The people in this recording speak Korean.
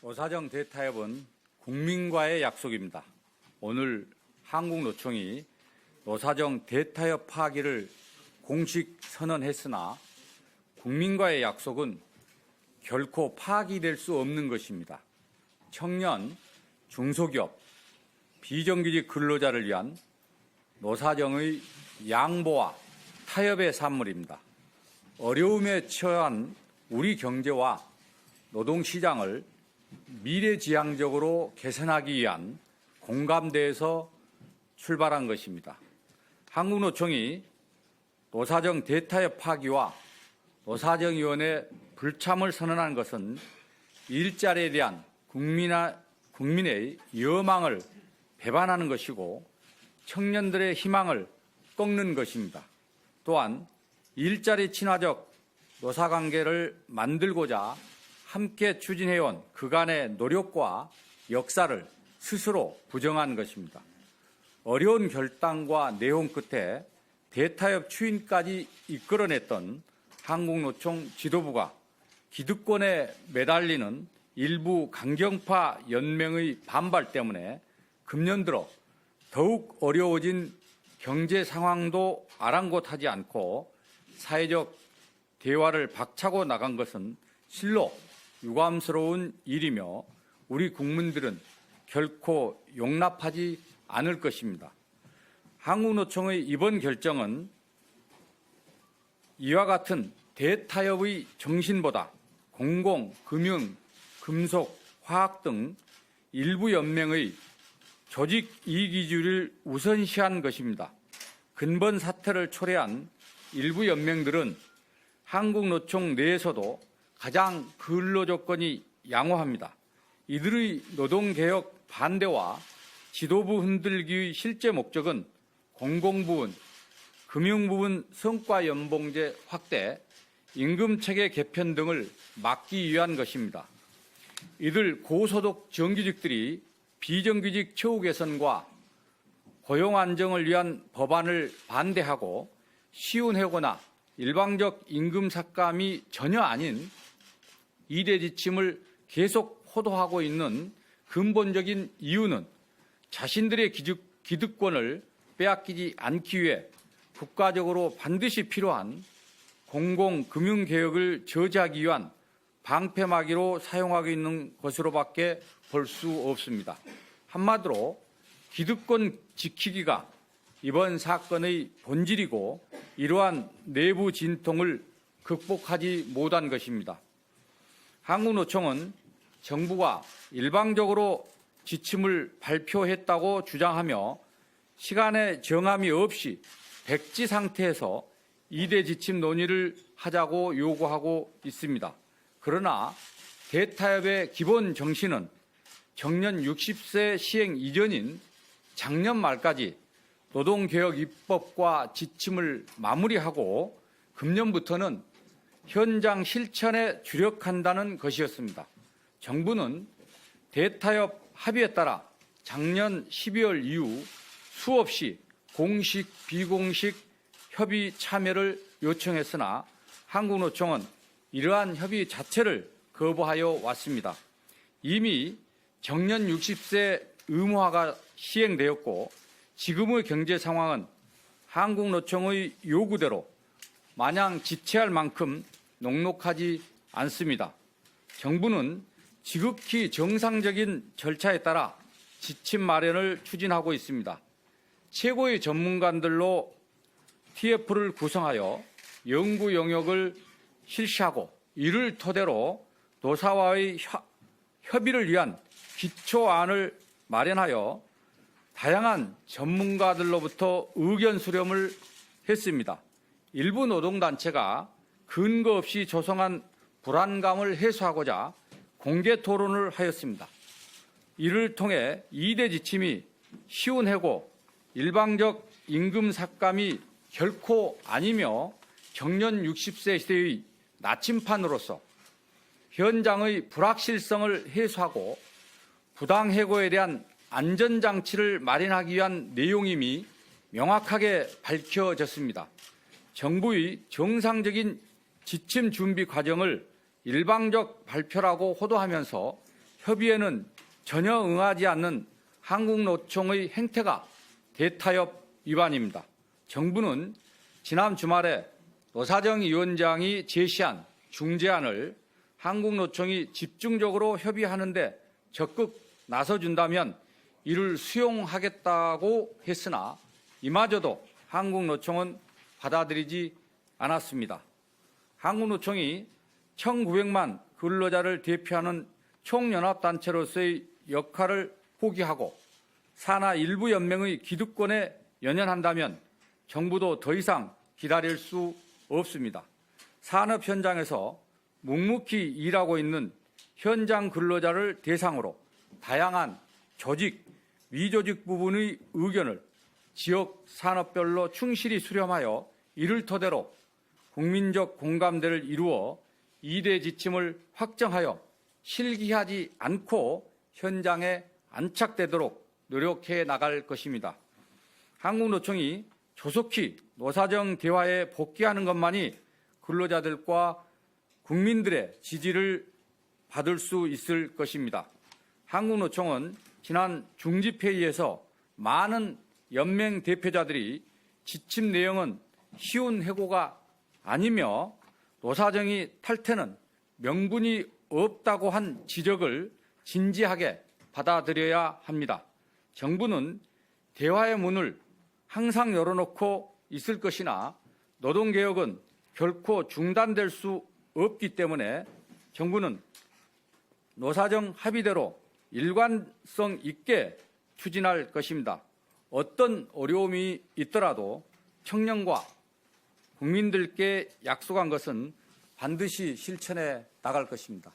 노사정 대타협은 국민과의 약속입니다. 오늘 한국노총이 노사정 대타협 파기를 공식 선언했으나 국민과의 약속은 결코 파기될 수 없는 것입니다. 청년, 중소기업, 비정규직 근로자를 위한 노사정의 양보와 타협의 산물입니다. 어려움에 처한 우리 경제와 노동시장을 미래지향적으로 개선하기 위한 공감대에서 출발한 것입니다. 한국노총이 노사정 대타협 파기와 노사정위원회 불참을 선언한 것은 일자리에 대한 국민의 여망을 배반하는 것이고 청년들의 희망을 꺾는 것입니다. 또한 일자리 친화적 노사관계를 만들고자 함께 추진해온 그간의 노력과 역사를 스스로 부정한 것입니다. 어려운 결단과 내용 끝에 대타협 추인까지 이끌어냈던 한국노총 지도부가 기득권에 매달리는 일부 강경파 연맹의 반발 때문에 금년 들어 더욱 어려워진 경제 상황도 아랑곳하지 않고 사회적 대화를 박차고 나간 것은 실로 유감스러운 일이며 우리 국민들은 결코 용납하지 않을 것입니다. 한국노총의 이번 결정은 이와 같은 대타협의 정신보다 공공, 금융, 금속, 화학 등 일부 연맹의 조직 이익주의를 우선시한 것입니다. 근본 사태를 초래한 일부 연맹들은 한국노총 내에서도 가장 근로조건이 양호합니다. 이들의 노동개혁 반대와 지도부 흔들기의 실제 목적은 공공부문, 금융부문 성과연봉제 확대, 임금체계 개편 등을 막기 위한 것입니다. 이들 고소득 정규직들이 비정규직 처우 개선과 고용 안정을 위한 법안을 반대하고 쉬운 해고나 일방적 임금 삭감이 전혀 아닌 이대 지침을 계속 호도하고 있는 근본적인 이유는 자신들의 기득권을 빼앗기지 않기 위해 국가적으로 반드시 필요한 공공금융개혁을 저지하기 위한 방패막이로 사용하고 있는 것으로밖에 볼 수 없습니다. 한마디로 기득권 지키기가 이번 사건의 본질이고 이러한 내부 진통을 극복하지 못한 것입니다. 한국노총은 정부가 일방적으로 지침을 발표했다고 주장하며 시간의 정함이 없이 백지 상태에서 2대 지침 논의를 하자고 요구하고 있습니다. 그러나 대타협의 기본 정신은 정년 60세 시행 이전인 작년 말까지 노동개혁 입법과 지침을 마무리하고 금년부터는 현장 실천에 주력한다는 것이었습니다. 정부는 대타협 합의에 따라 작년 12월 이후 수없이 공식, 비공식 협의 참여를 요청했으나 한국노총은 이러한 협의 자체를 거부하여 왔습니다. 이미 정년 60세 의무화가 시행되었고 지금의 경제 상황은 한국노총의 요구대로 마냥 지체할 만큼 녹록하지 않습니다. 정부는 지극히 정상적인 절차에 따라 지침 마련을 추진하고 있습니다. 최고의 전문가들로 TF를 구성하여 연구 영역을 실시하고 이를 토대로 노사와의 협의를 위한 기초안을 마련하여 다양한 전문가들로부터 의견 수렴을 했습니다. 일부 노동단체가 근거 없이 조성한 불안감을 해소하고자 공개 토론을 하였습니다. 이를 통해 2대 지침이 쉬운 해고, 일방적 임금 삭감이 결코 아니며 정년 60세 시대의 나침판으로서 현장의 불확실성을 해소하고 부당해고에 대한 안전장치를 마련하기 위한 내용임이 명확하게 밝혀졌습니다. 정부의 정상적인 지침 준비 과정을 일방적 발표라고 호도하면서 협의에는 전혀 응하지 않는 한국노총의 행태가 대타협 위반입니다. 정부는 지난 주말에 노사정 위원장이 제시한 중재안을 한국노총이 집중적으로 협의하는 데 적극 나서준다면 이를 수용하겠다고 했으나 이마저도 한국노총은 받아들이지 않았습니다. 한국노총이 1,900만 근로자를 대표하는 총연합단체로서의 역할을 포기하고 산하 일부 연맹의 기득권에 연연한다면 정부도 더 이상 기다릴 수 없습니다. 산업 현장에서 묵묵히 일하고 있는 현장 근로자를 대상으로 다양한 조직, 미조직 부분의 의견을 지역 산업별로 충실히 수렴하여 이를 토대로 국민적 공감대를 이루어 2대 지침을 확정하여 실기하지 않고 현장에 안착되도록 노력해 나갈 것입니다. 한국노총이 조속히 노사정 대화에 복귀하는 것만이 근로자들과 국민들의 지지를 받을 수 있을 것입니다. 한국노총은 지난 중집회의에서 많은 연맹 대표자들이 지침 내용은 쉬운 해고가 아니며 노사정이 탈퇴는 명분이 없다고 한 지적을 진지하게 받아들여야 합니다. 정부는 대화의 문을 항상 열어놓고 있을 것이나 노동개혁은 결코 중단될 수 없기 때문에 정부는 노사정 합의대로 일관성 있게 추진할 것입니다. 어떤 어려움이 있더라도 청년과 국민들께 약속한 것은 반드시 실천해 나갈 것입니다.